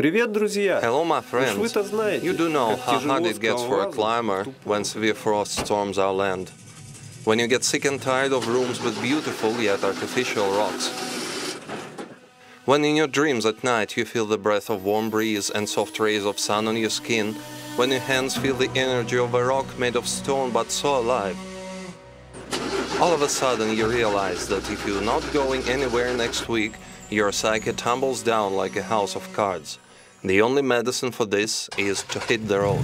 Привет, друзья! Hello, my friends. вы-то знаете, You do know как how тяжело hard it gets for a скалолазам climber when severe frost storms our land. When you get sick and tired of rooms with beautiful yet artificial rocks. When in your dreams at night you feel the breath of warm breeze and soft rays of sun on your skin. When your hands feel the energy of a rock made of stone but so alive. All of a sudden you realize that if you're not going anywhere next week, your psyche tumbles down like a house of cards. The only medicine for this is to hit the road.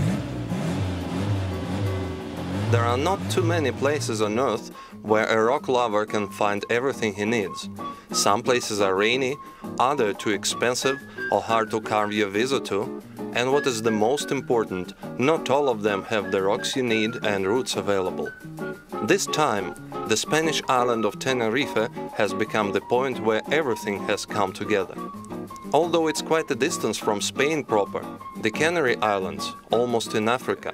There are not too many places on Earth where a rock lover can find everything he needs. Some places are rainy, others too expensive or hard to carve your visa to, and what is the most important, not all of them have the rocks you need and routes available. This time, the Spanish island of Tenerife has become the point where everything has come together. Although it's quite a distance from Spain proper, the Canary Islands, almost in Africa.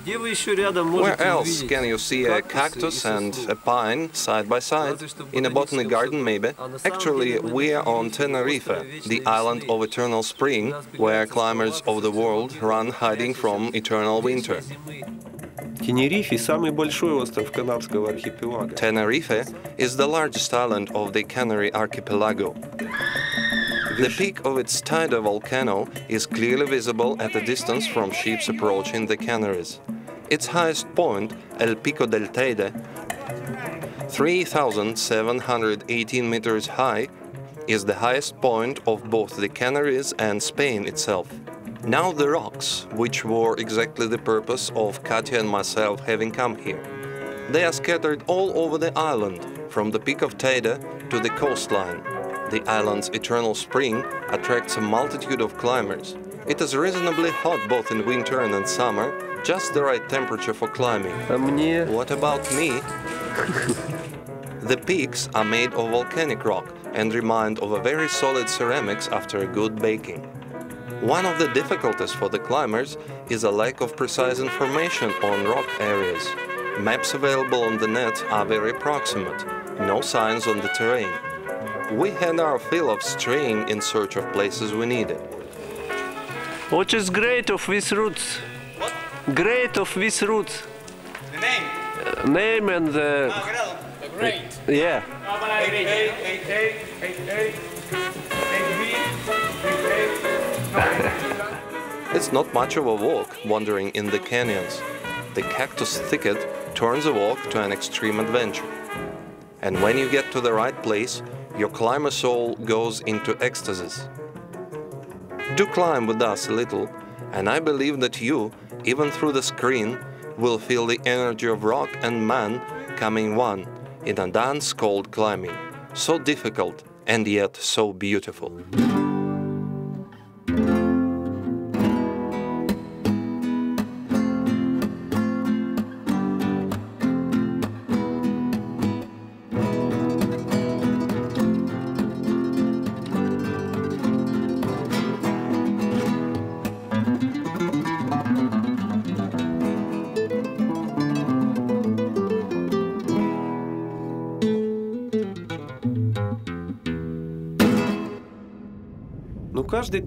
Where else can you see a cactus and a pine side by side? In a botanic garden, maybe? Actually, we are on Tenerife, the island of eternal spring, where climbers of the world run hiding from eternal winter. Tenerife – самый большой остров Канарского архипелага. Tenerife is the largest island of the Canary archipelago. The peak of its tidal volcano is clearly visible at a distance from ships approaching the Canaries. Its highest point, El Pico del Teide, 3,718 meters high, is the highest point of both the Canaries and Spain itself. Now the rocks, which were exactly the purpose of Katya and myself having come here. They are scattered all over the island, from the peak of Teide to the coastline. The island's eternal spring attracts a multitude of climbers. It is reasonably hot both in winter and in summer, just the right temperature for climbing. What about me? The peaks are made of volcanic rock and remind of a very solid ceramics after a good baking. One of the difficulties for the climbers is a lack of precise information on rock areas. Maps available on the net are very approximate, no signs on the terrain. We had our fill of straying in search of places we needed. What is great of these routes? What? Great of these routes? The name? Name and the... The great. Yeah. 8A. It's not much of a walk wandering in the canyons. The cactus thicket turns a walk to an extreme adventure. And when you get to the right place, your climber soul goes into ecstasies. Do climb with us a little, and I believe that you, even through the screen, will feel the energy of rock and man coming one in a dance called climbing, so difficult and yet so beautiful.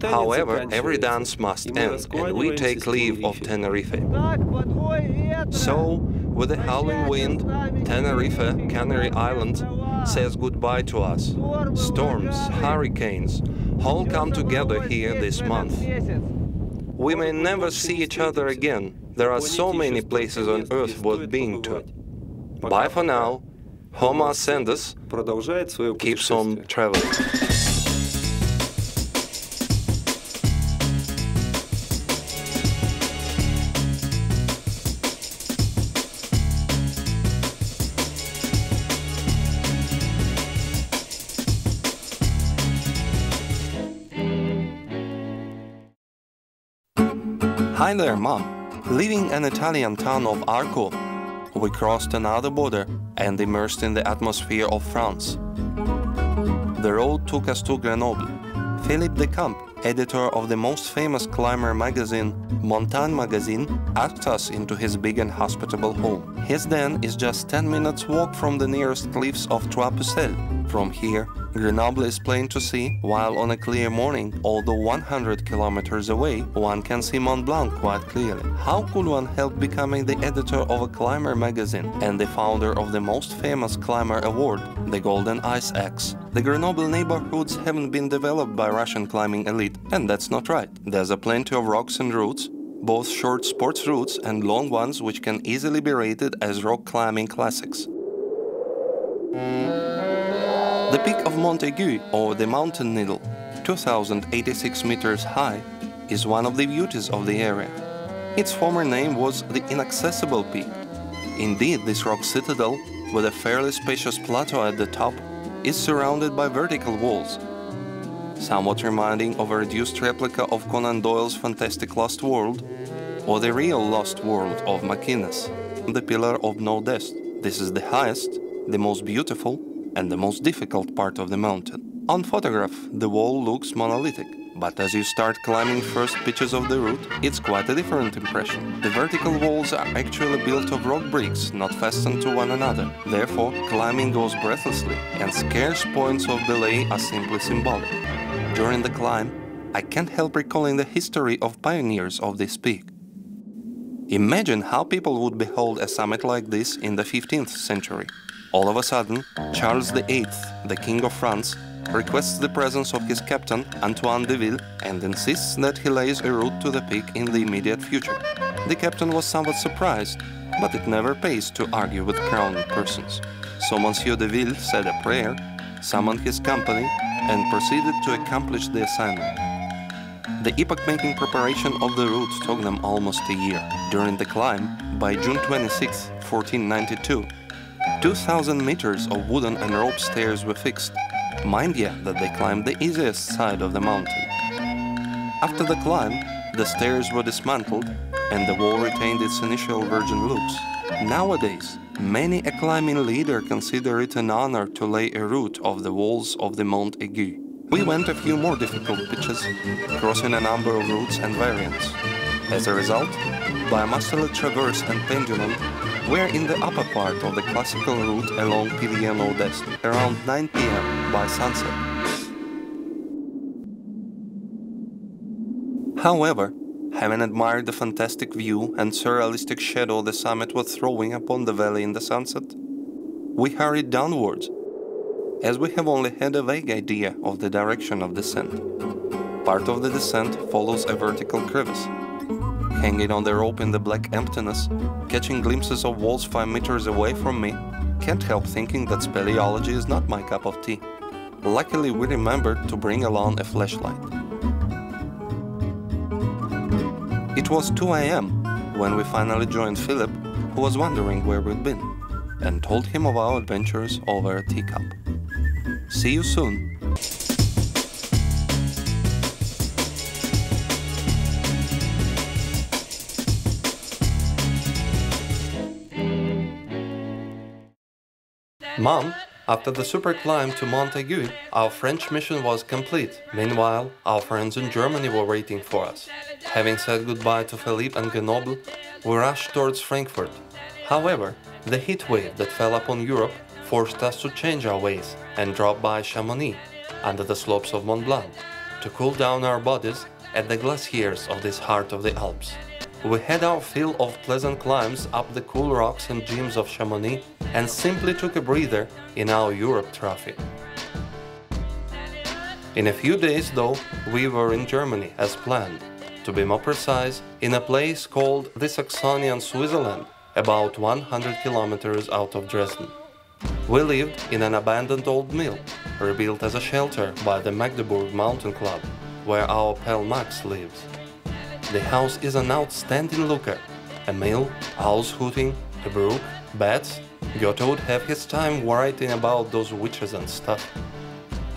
However, every dance must end, and we take leave of Tenerife. So, with the howling wind, Tenerife, Canary Island, says goodbye to us. Storms, hurricanes, all come together here this month. We may never see each other again. There are so many places on Earth worth being to. Bye for now. Homo Ascendend keeps on traveling. Hi there, Mom. Leaving an Italian town of Arco, we crossed another border and immersed in the atmosphere of France. The road took us to Grenoble. Philippe Decamp, editor of the most famous climber magazine, Montagne Magazine, asked us into his big and hospitable home. His den is just 10 minutes walk from the nearest cliffs of Trois Pucelles, From here, Grenoble is plain to see, while on a clear morning, although 100 kilometers away, one can see Mont Blanc quite clearly. How could one help becoming the editor of a climber magazine and the founder of the most famous climber award, the Golden Ice Axe? The Grenoble neighborhoods haven't been developed by Russian climbing elite, and that's not right. There's a plenty of rocks and routes, both short sports routes and long ones which can easily be rated as rock climbing classics. The peak of Mont Aigu, or the Mountain Needle, 2,086 meters high, is one of the beauties of the area. Its former name was the Inaccessible Peak. Indeed, this rock citadel, with a fairly spacious plateau at the top, is surrounded by vertical walls, somewhat reminding of a reduced replica of Conan Doyle's fantastic Lost World, or the real Lost World of McInnes, the Pillar of No Death. This is the highest, the most beautiful, and the most difficult part of the mountain. On photograph, the wall looks monolithic, but as you start climbing first pitches of the route, it's quite a different impression. The vertical walls are actually built of rock bricks, not fastened to one another. Therefore, climbing goes breathlessly, and scarce points of delay are simply symbolic. During the climb, I can't help recalling the history of pioneers of this peak. Imagine how people would behold a summit like this in the 15th century. All of a sudden, Charles VIII, the King of France, requests the presence of his captain, Antoine de Ville, and insists that he lays a route to the peak in the immediate future. The captain was somewhat surprised, but it never pays to argue with crowned persons. So Monsieur de Ville said a prayer, summoned his company, and proceeded to accomplish the assignment. The epoch-making preparation of the route took them almost a year. During the climb, by June 26, 1492, 2,000 meters of wooden and rope stairs were fixed. Mind you that they climbed the easiest side of the mountain. After the climb, the stairs were dismantled and the wall retained its initial virgin looks. Nowadays, many a climbing leader consider it an honor to lay a route of the walls of the Mont Aigu. We went a few more difficult pitches, crossing a number of routes and variants. As a result, by a masterly traverse and pendulum, we're in the upper part of the classical route along Pilier Nord-Est, around 9 p.m. by sunset. However, having admired the fantastic view and surrealistic shadow the summit was throwing upon the valley in the sunset, we hurried downwards, as we have only had a vague idea of the direction of descent. Part of the descent follows a vertical crevice. Hanging on the rope in the black emptiness, catching glimpses of walls 5 meters away from me, can't help thinking that speleology is not my cup of tea. Luckily, we remembered to bring along a flashlight. It was 2 a.m. when we finally joined Philip, who was wondering where we'd been, and told him of our adventures over a teacup. See you soon! Mom, after the super climb to Mont Aigu, our French mission was complete. Meanwhile, our friends in Germany were waiting for us. Having said goodbye to Philippe and Grenoble, we rushed towards Frankfurt. However, the heat wave that fell upon Europe forced us to change our ways and drop by Chamonix, under the slopes of Mont Blanc, to cool down our bodies at the glaciers of this heart of the Alps. We had our fill of pleasant climbs up the cool rocks and gems of Chamonix and simply took a breather in our Europe trophy. In a few days, though, we were in Germany as planned. To be more precise, in a place called the Saxonian Switzerland, about 100 kilometers out of Dresden. We lived in an abandoned old mill, rebuilt as a shelter by the Magdeburg Mountain Club, where our pal Max lives. The house is an outstanding looker. A mill, owls hooting, a brook, bats. Goethe would have his time writing about those witches and stuff.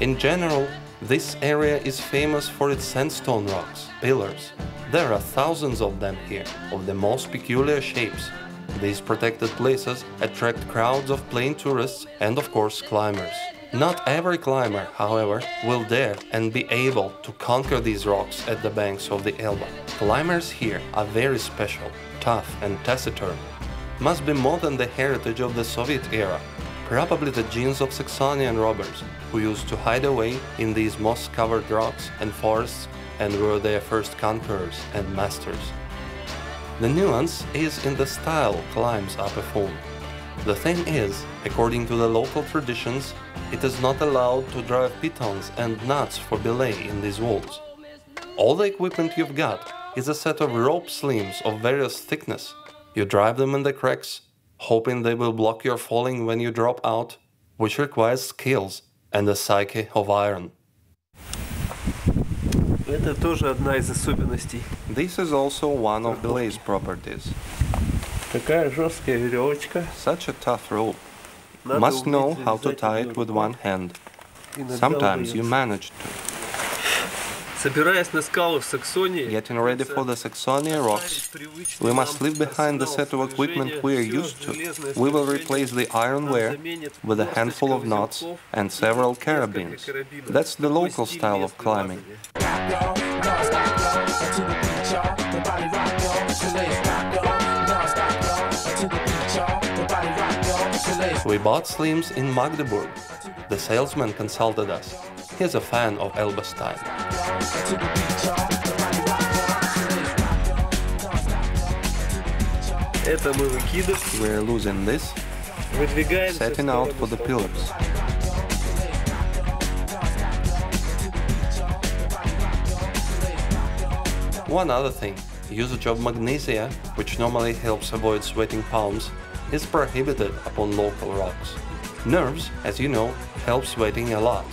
In general, this area is famous for its sandstone rocks, pillars. There are thousands of them here, of the most peculiar shapes. These protected places attract crowds of plain tourists and, of course, climbers. Not every climber, however, will dare and be able to conquer these rocks at the banks of the Elbe. Climbers here are very special, tough and taciturn. Must be more than the heritage of the Soviet era, Probably the genes of Saxonian robbers, who used to hide away in these moss-covered rocks and forests and were their first conquerors and masters. The nuance is in the style climbs are performed. The thing is, according to the local traditions, it is not allowed to drive pitons and nuts for belay in these walls. All the equipment you've got is a set of rope slims of various thickness. You drive them in the cracks, hoping they will block your falling when you drop out, which requires skills and a psyche of iron. Это тоже одна из особенностей. This is also one of Blaze properties. Такая жесткая веревочка. Such a tough rope. Must know how to tie it with one hand. Sometimes you manage to. Собираясь на скалы в Саксонии, Getting ready for the Saxonia rocks, we must leave behind the set of equipment we are used to. We will replace the ironware with a handful of knots and several carabines. That's the local style of climbing. We bought slims in Magdeburg. The salesman consulted us. He's a fan of Elba style. это мы выкидываем, We're losing this, выдвигаемся в setting out сторону for the столба. pillars. One other thing, usage of magnesia, which normally helps avoid sweating palms, is prohibited upon local rocks. Nerves, as you know, help sweating a lot.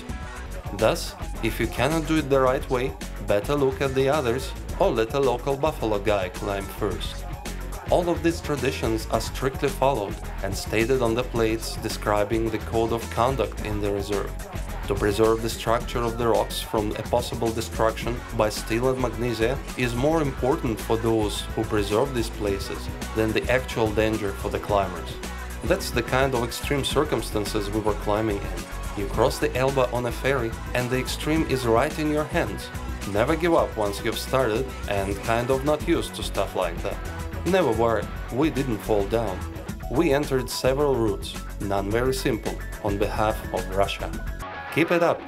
Thus, if you cannot do it the right way, better look at the others or let a local buffalo guy climb first. All of these traditions are strictly followed and stated on the plates describing the code of conduct in the reserve. To preserve the structure of the rocks from a possible destruction by steel and magnesia is more important for those who preserve these places than the actual danger for the climbers. That's the kind of extreme circumstances we were climbing in. You cross the Elbe on a ferry and the extreme is right in your hands. Never give up once you've started and kind of not used to stuff like that. Never worry, we didn't fall down. We entered several routes, none very simple, on behalf of Russia. Keep it up!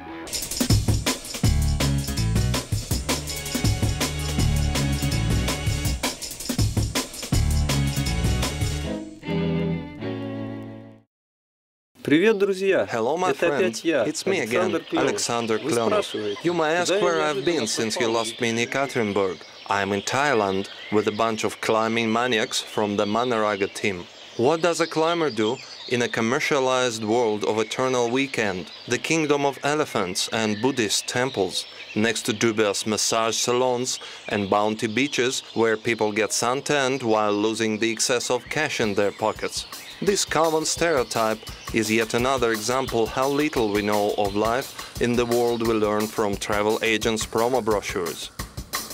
Привет, друзья! Hello, my Это опять friends. я, It's me again, Alexander Вы Klenov. спрашиваете, You may ask куда я where I've been неожиданно since you попал? lost me in Ekaterinburg. I'm in Thailand with a bunch of climbing maniacs from the Manaraga team. What does a climber do in a commercialized world of eternal weekend, the kingdom of elephants and Buddhist temples, next to dubious massage salons and bounty beaches where people get suntanned while losing the excess of cash in their pockets? This common stereotype is yet another example how little we know of life in the world we learn from travel agents' promo brochures.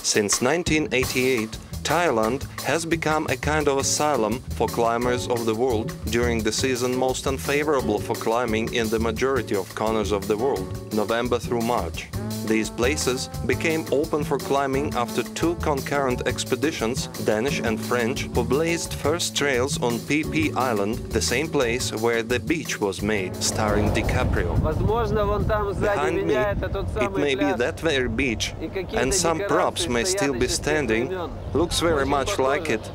Since 1988, Thailand has become a kind of asylum for climbers of the world during the season most unfavorable for climbing in the majority of corners of the world, November through March. These places became open for climbing after two concurrent expeditions, Danish and French, who blazed first trails on PP Island, the same place where The Beach was made, starring DiCaprio. Возможно, вон там сзади Behind me, меня это тот it самый may be пляж. that very beach, И какие-то and some props декорации may стоят still be еще с тех standing. времен. Looks very Очень much like похоже. it.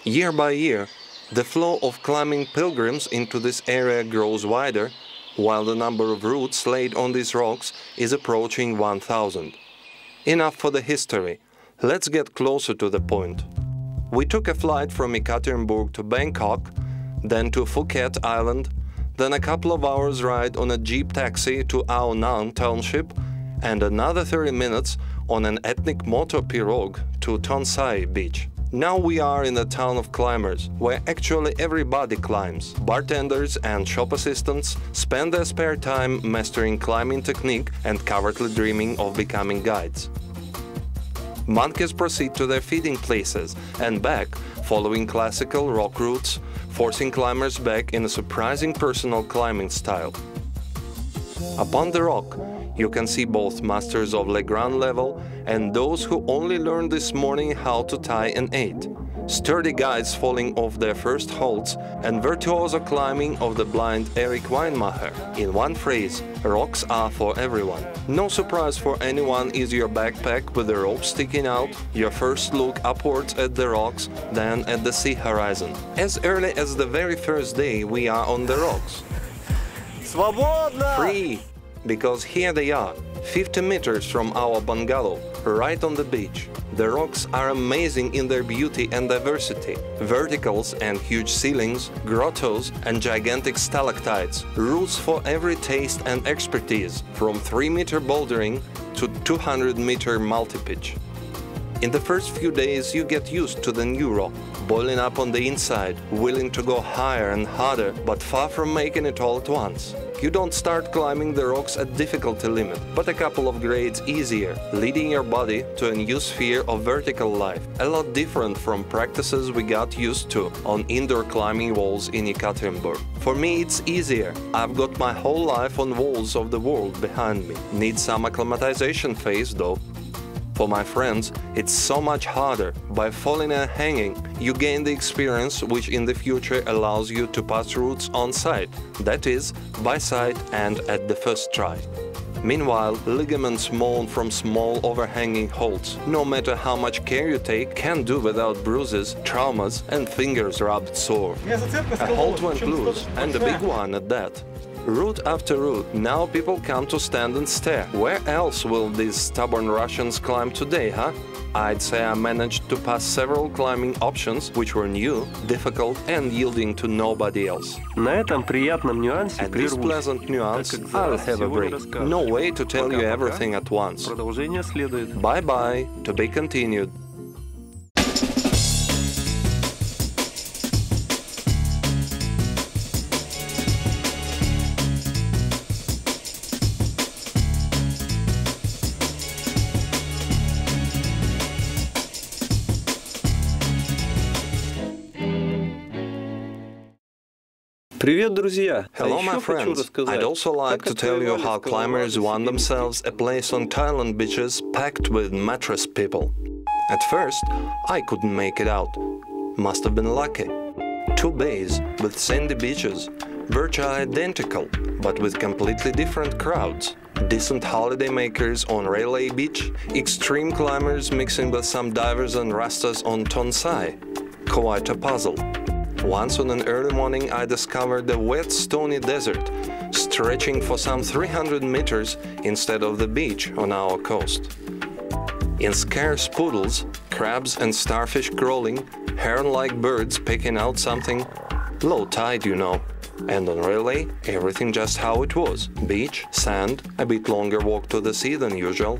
Year by year, the flow of climbing pilgrims into this area grows wider, while the number of routes laid on these rocks is approaching 1,000. Enough for the history. Let's get closer to the point. We took a flight from Ekaterinburg to Bangkok, then to Phuket Island, then a couple of hours ride on a jeep taxi to Ao Nang township, and another 30 minutes on an ethnic motor pirogue to Tonsai beach. Now we are in the town of climbers, where actually everybody climbs. Bartenders and shop assistants spend their spare time mastering climbing technique and covertly dreaming of becoming guides. Monkeys proceed to their feeding places and back, following classical rock routes, forcing climbers back in a surprising personal climbing style. Upon the rock, you can see both masters of Legrand level and those who only learned this morning how to tie an 8. sturdy guys falling off their first holds, and virtuoso climbing of the blind Eric Weinmacher. In one phrase, rocks are for everyone. No surprise for anyone is your backpack with the rope sticking out, your first look upwards at the rocks, then at the sea horizon. As early as the very first day, we are on the rocks. Свободно! Free! Because here they are, 50 meters from our bungalow, right on the beach. The rocks are amazing in their beauty and diversity. Verticals and huge ceilings, grottos and gigantic stalactites, routes for every taste and expertise, from 3-meter bouldering to 200-meter multi-pitch. In the first few days you get used to the new rock, boiling up on the inside, willing to go higher and harder, but far from making it all at once. You don't start climbing the rocks at difficulty limit, but a couple of grades easier, leading your body to a new sphere of vertical life, a lot different from practices we got used to on indoor climbing walls in Ekaterinburg. For me it's easier. I've got my whole life on walls of the world behind me. Need some acclimatization phase though. For my friends, it's so much harder. By falling and hanging, you gain the experience which in the future allows you to pass routes on site, that is, by sight and at the first try. Meanwhile, ligaments moan from small overhanging holds. No matter how much care you take, can't do without bruises, traumas and fingers rubbed sore. A hold went loose, and a big one at that. Route after route, now people come to stand and stare. Where else will these stubborn Russians climb today, huh? I'd say I managed to pass several climbing options, which were new, difficult and yielding to nobody else. На этом приятном нюансе At this pleasant nuance, I'll have a break. No way to tell you everything at once. Продолжение следует. Bye-bye, to be continued. Привет, друзья! Hello, my friends. I'd also like to tell you how climbers won themselves a place on Thailand beaches packed with mattress people. At first, I couldn't make it out. Must have been lucky. 2 bays with sandy beaches, virtually identical, but with completely different crowds. Decent holiday makers on Railway Beach, extreme climbers mixing with some divers and rastas on Tonsai. Quite a puzzle. Once on an early morning I discovered a wet stony desert, stretching for some 300 meters instead of the beach on our coast. In scarce poodles, crabs and starfish crawling, heron-like birds picking out something, low tide you know. And on Railway, everything just how it was. Beach, sand, a bit longer walk to the sea than usual.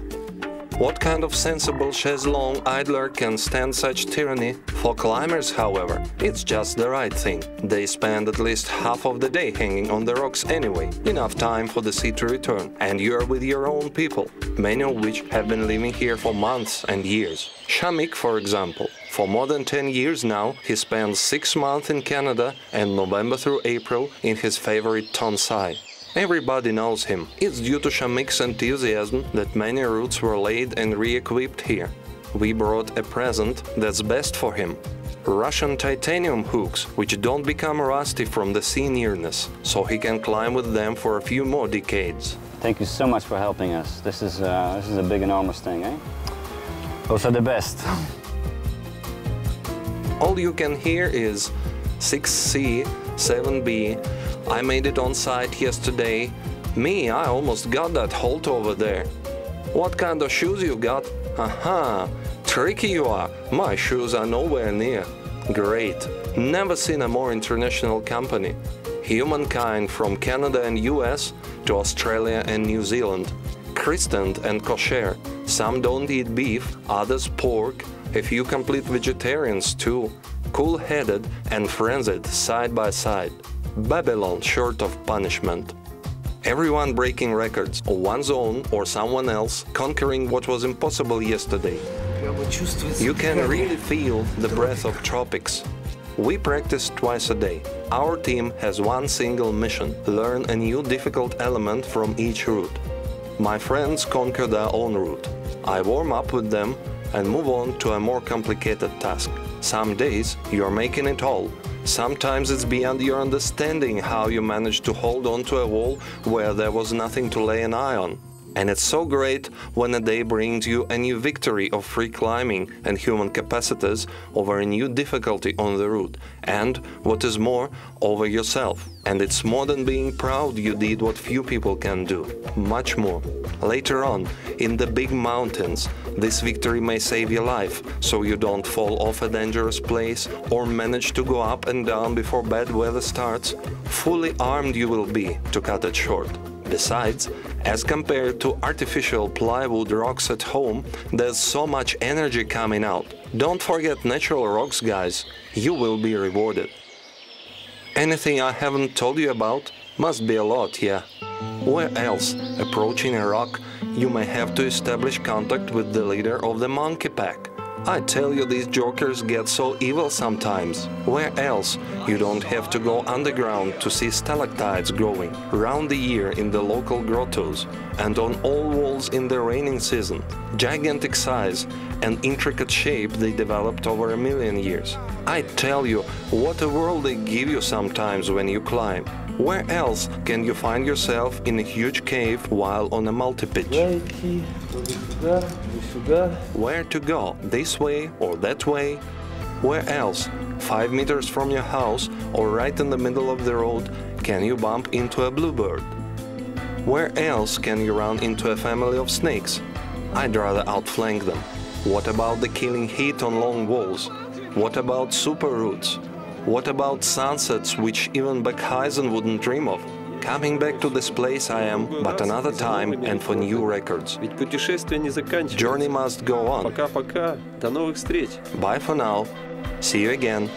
What kind of sensible chaise-longue idler can stand such tyranny? For climbers, however, it's just the right thing. They spend at least half of the day hanging on the rocks anyway, enough time for the sea to return, and you're with your own people, many of which have been living here for months and years. Shamik, for example. For more than 10 years now, he spends 6 months in Canada and November through April in his favorite Tonsai. Everybody knows him. It's due to Shamik's enthusiasm that many routes were laid and re-equipped here. We brought a present that's best for him. Russian titanium hooks, which don't become rusty from the sea nearness, so he can climb with them for a few more decades. Thank you so much for helping us. This is a big, enormous thing, eh? Those are the best. All you can hear is 6C, 7B, I made it on site yesterday. Me, I almost got that halt over there. What kind of shoes you got? Aha, tricky you are. My shoes are nowhere near. Great. Never seen a more international company. Humankind from Canada and US to Australia and New Zealand. Christened and kosher. Some don't eat beef, others pork, a few complete vegetarians too. Cool-headed and frenzied side by side. Babylon short of punishment. Everyone breaking records, one's own or someone else, conquering what was impossible yesterday. You can really feel the breath of tropics. We practice twice a day. Our team has one single mission: learn a new difficult element from each route. My friends conquer their own route. I warm up with them and move on to a more complicated task. Some days you're making it all. Sometimes it's beyond your understanding how you managed to hold on to a wall where there was nothing to lay an eye on. And it's so great when a day brings you a new victory of free climbing and human capacities over a new difficulty on the route, and, what is more, over yourself. And it's more than being proud you did what few people can do. Much more. Later on, in the big mountains, this victory may save your life, so you don't fall off a dangerous place or manage to go up and down before bad weather starts. Fully armed you will be, to cut it short. Besides, as compared to artificial plywood rocks at home, there's so much energy coming out. Don't forget natural rocks, guys. You will be rewarded. Anything I haven't told you about? Must be a lot, yeah. Where else, approaching a rock, you may have to establish contact with the leader of the monkey pack. I tell you, these jokers get so evil sometimes. Where else you don't have to go underground to see stalactites growing round the year in the local grottos and on all walls in the raining season. Gigantic size and intricate shape they developed over a million years. I tell you, what a world they give you sometimes when you climb. Where else can you find yourself in a huge cave while on a multi-pitch? Where to go, this way or that way? Where else, 5 meters from your house or right in the middle of the road, can you bump into a bluebird? Where else can you run into a family of snakes? I'd rather outflank them. What about the killing heat on long walls? What about super routes? What about sunsets which even Beckhuizen wouldn't dream of? Coming back to this place I am, but another time and for new records. Ведь путешествие не заканчивается. Journey must go on. Пока-пока. До новых встреч. Bye for now. See you again.